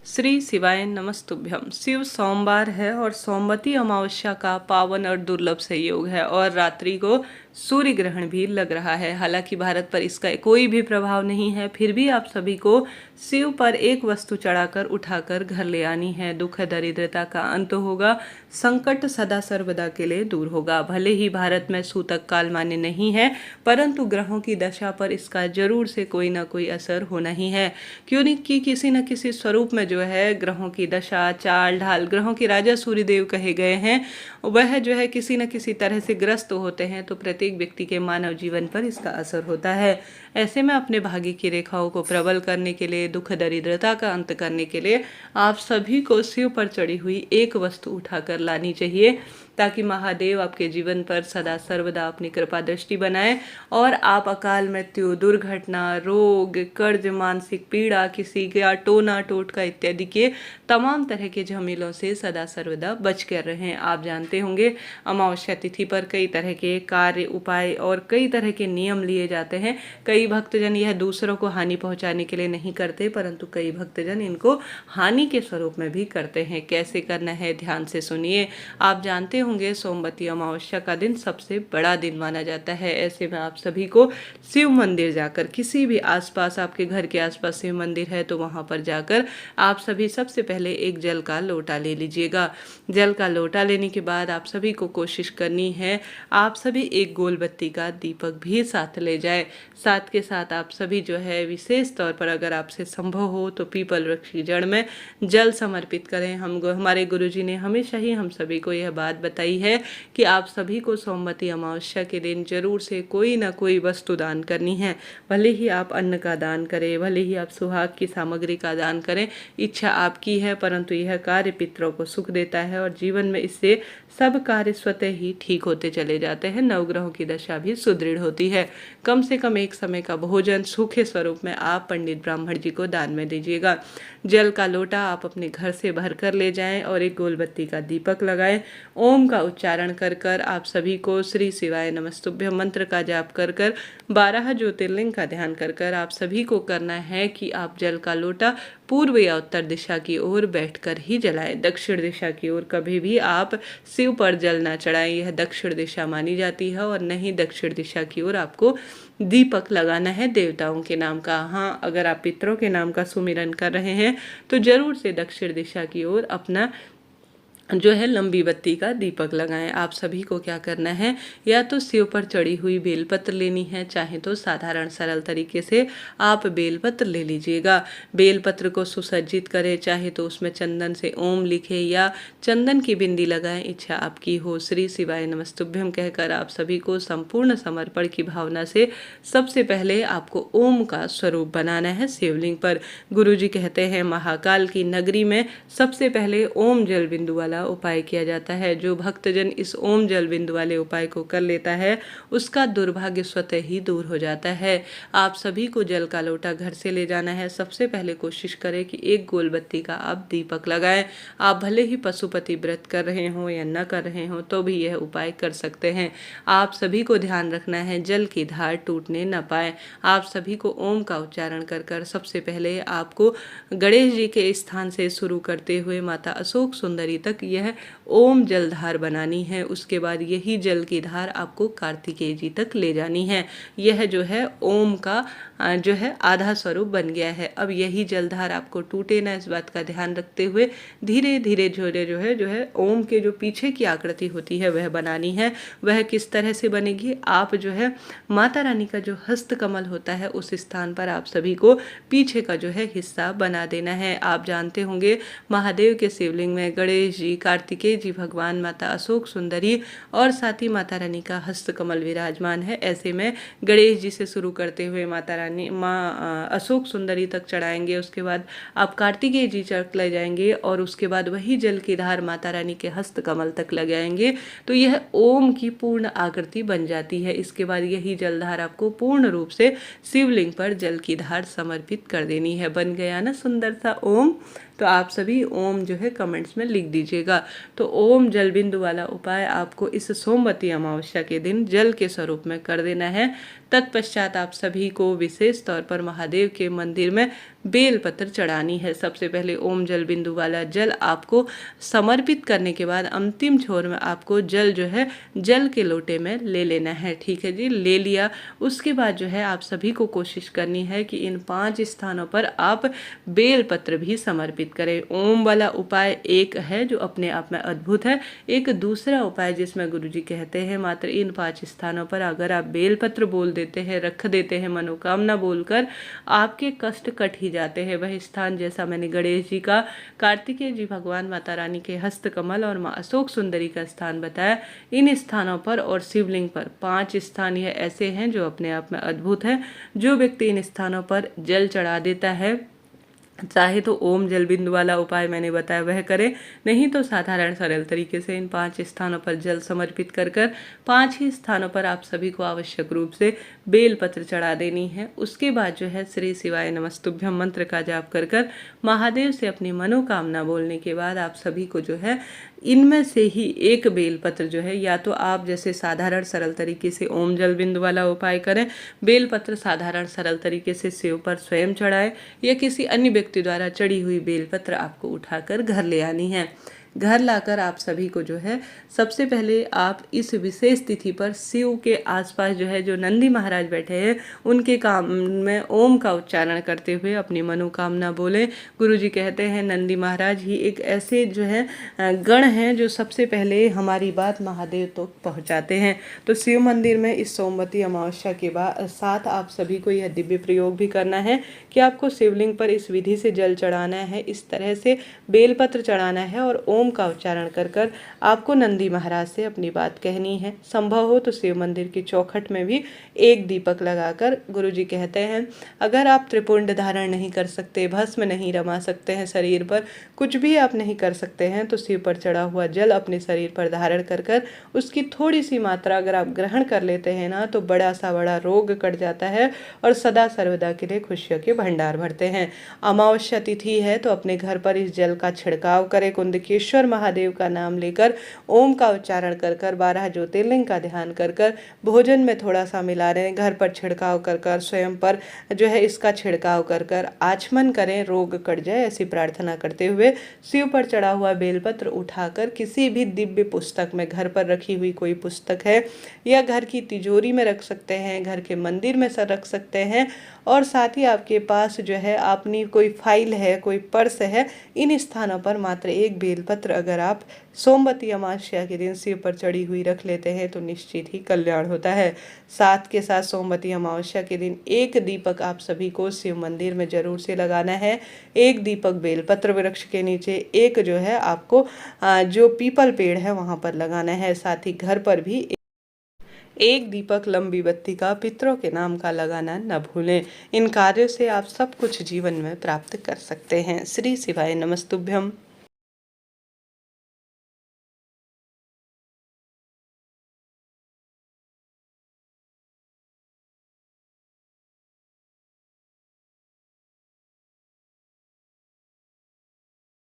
श्री शिवाय नमस्तुभ्यम। शिव सोमवार है और सोमवती अमावस्या का पावन और दुर्लभ संयोग है और रात्रि को सूर्य ग्रहण भी लग रहा है। हालांकि भारत पर इसका कोई भी प्रभाव नहीं है, फिर भी आप सभी को शिव पर एक वस्तु चढ़ाकर उठाकर घर ले आनी है। दुख दरिद्रता का अंत होगा, संकट सदा सर्वदा के लिए दूर होगा। भले ही भारत में सूतक काल मान्य नहीं है, परंतु ग्रहों की दशा पर इसका जरूर से कोई ना कोई असर होना ही है। क्यों नहीं कि किसी न किसी स्वरूप में जो है ग्रहों की दशा चाल ढाल, ग्रहों के राजा सूर्यदेव कहे गए हैं, वह जो है किसी न किसी तरह से ग्रस्त होते हैं, तो प्रत्येक व्यक्ति के मानव जीवन पर इसका असर होता है। ऐसे में अपने भाग्य की रेखाओं को प्रबल करने के लिए, दुख दरिद्रता का अंत करने के लिए आप सभी को शिव पर चढ़ी हुई एक वस्तु उठाकर लानी चाहिए, ताकि महादेव आपके जीवन पर सदा सर्वदा अपनी कृपा दृष्टि बनाए और आप अकाल मृत्यु, दुर्घटना, रोग, कर्ज, मानसिक पीड़ा, किसी का टोना टोटका इत्यादि के तमाम तरह के झमेलों से सदा सर्वदा बच कर रहें। आप जानते होंगे अमावस्या तिथि पर कई तरह के कार्य, उपाय और कई तरह के नियम लिए जाते हैं। कई भक्तजन यह दूसरों को हानि पहुंचाने के लिए नहीं करते, परंतु कई भक्तजन इनको हानि के स्वरूप में भी करते हैं। कैसे करना है ध्यान से सुनिए। आप जानते होंगे सोमवती अमावस्या का दिन सबसे बड़ा दिन माना जाता है। ऐसे में आप सभी को शिव मंदिर जाकर, किसी भी आसपास आपके घर के आसपास शिव मंदिर है तो वहां पर जाकर आप सभी सबसे पहले एक जल का लोटा ले लीजिएगा। जल का लोटा लेने के बाद आप सभी को कोशिश करनी है आप सभी एक गोल बत्ती का दीपक भी साथ ले जाए। साथ के साथ आप सभी जो है विशेष तौर पर अगर आपसे संभव हो तो पीपल वृक्ष की जड़ में जल समर्पित करें। हमारे गुरुजी ने हमेशा ही हम सभी को यह बात बताई है कि आप सभी को सोमवती अमावस्या के दिन जरूर से कोई ना कोई वस्तु दान करनी है। भले ही आप अन्न का दान करें, भले ही आप सुहाग की सामग्री का दान करें, इच्छा आपकी है, परंतु यह कार्य पितरों को सुख देता है और जीवन में इससे सब कार्य स्वतः ही ठीक होते चले जाते हैं। नवग्रहों की दशा भी सुदृढ़ होती है। कम से कम एक समय का भोजन सूखे स्वरूप में आप पंडित ब्राह्मण जी को दान में दीजिएगा। जल का लोटा आप अपने घर से भर कर ले जाएं और एक गोल बत्ती का दीपक लगाएं। ओम का उच्चारण कर कर आप सभी को श्री शिवाय नमस्तुभ्य मंत्र का जाप कर कर 12 ज्योतिर्लिंग का ध्यान कर कर आप सभी को करना है कि आप जल का लोटा पूर्व या उत्तर दिशा की ओर बैठकर ही जलाएं। दक्षिण दिशा की ओर कभी भी आप शिव पर जल ना चढ़ाएं, यह दक्षिण दिशा मानी जाती है। और नहीं दक्षिण दिशा की ओर आपको दीपक लगाना है देवताओं के नाम का। हाँ, अगर आप पितरों के नाम का सुमिरन कर रहे हैं तो जरूर से दक्षिण दिशा की ओर अपना जो है लंबी बत्ती का दीपक लगाएं। आप सभी को क्या करना है, या तो शिव पर चढ़ी हुई बेलपत्र लेनी है, चाहे तो साधारण सरल तरीके से आप बेलपत्र ले लीजिएगा। बेलपत्र को सुसज्जित करें, चाहे तो उसमें चंदन से ओम लिखे या चंदन की बिंदी लगाएं, इच्छा आपकी हो। श्री शिवाय नमस्तुभ्यम कहकर आप सभी को संपूर्ण समर्पण की भावना से सबसे पहले आपको ओम का स्वरूप बनाना है शिवलिंग पर। गुरुजी कहते हैं महाकाल की नगरी में सबसे पहले ओम जल बिंदु वाला उपाय किया जाता है। जो भक्तजन इस ओम जल बिंदु वाले उपाय को कर लेता है उसका दुर्भाग्य स्वतः ही दूर हो जाता है। आप सभी को जल का लोटा घर से ले जाना है। सबसे पहले कोशिश करें कि एक गोल बत्ती का आप दीपक लगाएं। आप भले ही पशुपति व्रत कर रहे हो या न कर रहे हो तो भी यह उपाय कर सकते हैं। आप सभी को ध्यान रखना है जल की धार टूटने न पाए। आप सभी को ओम का उच्चारण कर कर सबसे पहले आपको गणेश जी के स्थान से शुरू करते हुए माता अशोक सुंदरी तक यह ओम जलधार बनानी है। उसके बाद यही जल की धार आपको कार्तिकेय जी तक ले जानी है। यह जो है ओम का जो है आधा स्वरूप बन गया है। अब यही जलधार आपको टूटे ना, इस बात का ध्यान रखते हुए धीरे धीरे जो है ओम के जो पीछे की आकृति होती है वह बनानी है। वह किस तरह से बनेगी, आप जो है माता रानी का जो हस्त कमल होता है उस स्थान पर आप सभी को पीछे का जो है हिस्सा बना देना है। आप जानते होंगे महादेव के शिवलिंग में गणेश जी, कार्तिकेय जी भगवान, माता अशोक सुंदरी और साथ ही माता रानी का हस्त कमल विराजमान है। ऐसे में गणेश जी से शुरू करते हुए माता रानी माँ अशोक सुंदरी तक चढ़ाएंगे। उसके बाद आप कार्तिकेय जी तक ले जाएंगे और उसके बाद वही जल की धार माता रानी के हस्त कमल तक लगाएंगे तो यह ओम की पूर्ण आकृति बन जाती है। इसके बाद यही जलधार आपको पूर्ण रूप से शिवलिंग पर जल की धार समर्पित कर देनी है। बन गया ना सुंदर सा ओम। तो आप सभी ओम जो है कमेंट्स में लिख दीजिएगा। तो ओम जल बिंदु वाला उपाय आपको इस सोमवती अमावस्या के दिन जल के स्वरूप में कर देना है। तत्पश्चात आप सभी को विशेष तौर पर महादेव के मंदिर में बेलपत्र चढ़ानी है। सबसे पहले ओम जल बिंदु वाला जल आपको समर्पित करने के बाद अंतिम छोर में आपको जल जो है जल के लोटे में ले लेना है। ठीक है जी, ले लिया। उसके बाद जो है आप सभी को कोशिश करनी है कि इन 5 स्थानों पर आप बेलपत्र भी समर्पित करें। ओम वाला उपाय एक है जो अपने आप में अद्भुत है। एक दूसरा उपाय जिसमें गुरुजी कहते हैं मात्र इन 5 स्थानों पर अगर आप बेलपत्र बोल देते हैं, रख देते हैं, मनोकामना बोलकर, आपके कष्ट कट ही जाते हैं। वह स्थान जैसा मैंने गणेश जी का, कार्तिकेय जी भगवान माता रानी के हस्तकमल और माँ अशोक सुंदरी का स्थान बताया, इन स्थानों पर और शिवलिंग पर 5 स्थान यह ऐसे हैं जो अपने आप में अद्भुत है। जो व्यक्ति इन स्थानों पर जल चढ़ा देता है, चाहे तो ओम जल बिंदु वाला उपाय मैंने बताया वह करें, नहीं तो साधारण सरल तरीके से इन 5 स्थानों पर जल समर्पित कर 5 ही स्थानों पर आप सभी को आवश्यक रूप से बेलपत्र चढ़ा देनी है। उसके बाद जो है श्री शिवाय नमस्तुभ्यम मंत्र का जाप कर महादेव से अपनी मनोकामना बोलने के बाद आप सभी को जो है इनमें से ही एक बेलपत्र जो है, या तो आप जैसे साधारण सरल तरीके से ओम जल बिंदु वाला उपाय करें, बेलपत्र साधारण सरल तरीके से शिव पर स्वयं चढ़ाएं, या किसी अन्य व्यक्ति द्वारा चढ़ी हुई बेलपत्र आपको उठाकर घर ले आनी है। घर लाकर आप सभी को जो है सबसे पहले आप इस विशेष तिथि पर शिव के आसपास जो है जो नंदी महाराज बैठे हैं उनके काम में ओम का उच्चारण करते हुए अपनी मनोकामना बोले। गुरुजी कहते हैं नंदी महाराज ही एक ऐसे जो है गण हैं जो सबसे पहले हमारी बात महादेव तक पहुंचाते हैं। तो शिव मंदिर में इस सोमवती अमावस्या के बाद साथ आप सभी को यह दिव्य प्रयोग भी करना है कि आपको शिवलिंग पर इस विधि से जल चढ़ाना है, इस तरह से बेलपत्र चढ़ाना है और ओम का उच्चारण कर आपको नंदी महाराज से अपनी बात कहनी है। संभव हो तो शिव मंदिर की चौखट में भी एक दीपक लगाकर, गुरुजी कहते हैं अगर आप त्रिपुंड धारण नहीं कर सकते, भस्म नहीं रमा सकते हैं शरीर पर, कुछ भी आप नहीं कर सकते हैं, तो शिव पर चढ़ा हुआ जल अपने शरीर पर धारण कर उसकी थोड़ी सी मात्रा अगर आप ग्रहण कर लेते हैं ना, तो बड़ा सा बड़ा रोग कट जाता है और सदा सर्वदा के लिए खुशियों के भंडार भरते हैं। अमावस्या तिथि है तो अपने घर पर इस जल का छिड़काव करें। कुंदकेश्वर महादेव का नाम लेकर ओम का उच्चारण कर 12 ज्योतिर्लिंग का ध्यान कर भोजन में थोड़ा सा मिला रहे, घर पर छिड़काव कर स्वयं पर जो है इसका छिड़काव कर आचमन करें, रोग कट जाए ऐसी प्रार्थना करते हुए शिव पर चढ़ा हुआ बेलपत्र उठाकर किसी भी दिव्य पुस्तक में, घर पर रखी हुई कोई पुस्तक है या घर की तिजोरी में रख सकते हैं, घर के मंदिर में रख सकते हैं, और साथ ही आपके पास जो है अपनी कोई फाइल है, कोई पर्स है, इन स्थानों पर मात्र एक बेलपत्र अगर आप सोमवती अमावस्या के दिन शिव पर चढ़ी हुई रख लेते हैं तो निश्चित ही कल्याण होता है। साथ के साथ सोमवती अमावस्या के दिन एक दीपक आप सभी को शिव मंदिर में जरूर से लगाना है। एक दीपक बेलपत्र वृक्ष के नीचे, एक जो है आपको जो पीपल पेड़ है वहाँ पर लगाना है। साथ ही घर पर भी एक दीपक लंबी बत्ती का पितरों के नाम का लगाना न भूलें। इन कार्यों से आप सब कुछ जीवन में प्राप्त कर सकते हैं। श्री शिवाय नमस्तुभ्यम।